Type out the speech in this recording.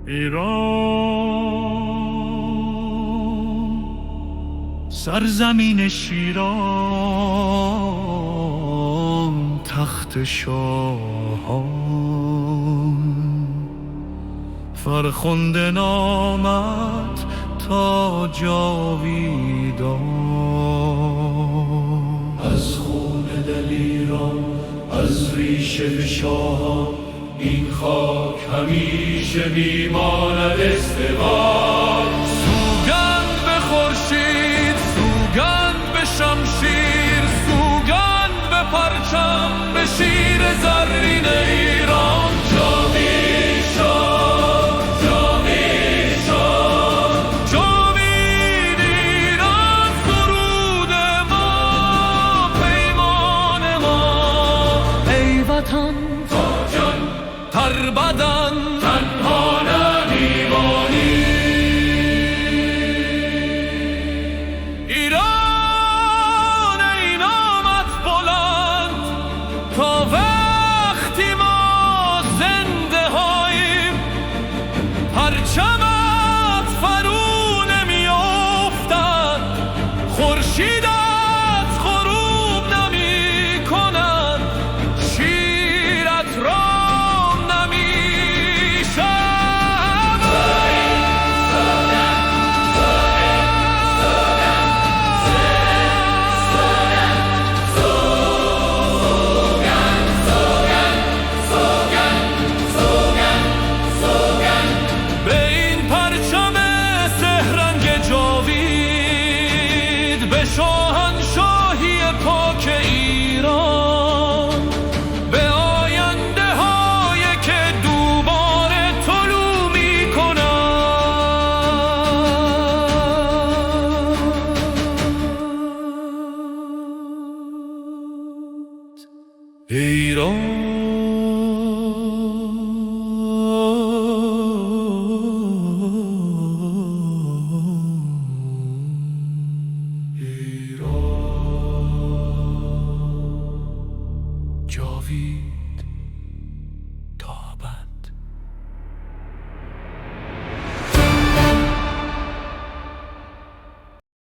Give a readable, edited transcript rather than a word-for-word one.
ایران سرزمین شیران، تخت شاهان، فرخنده نامت تا جاویدان. از خون دل ایران، از ریشه شاهان، این خاک همیشه میماند استقلال. سوگند به خورشید، سوگند به شمشیر، سوگند به پرچم، به شیر زرین ایران. جاوید شاه، جاوید شاه، جاوید ایران، سرود ما، پیمان ما. ای وطن تا جان تر بدن، تنها نمیمانی. ایران ای نامت بلند، تا وقتی ما زنده هاییم، پرچمت فرو نمیافتد، خورشیدت غروب نمی کند، شیرت را به شاهنشاهی پاک ایران، به آینده هایی که دوباره طلوع می کنند. ایران جاوید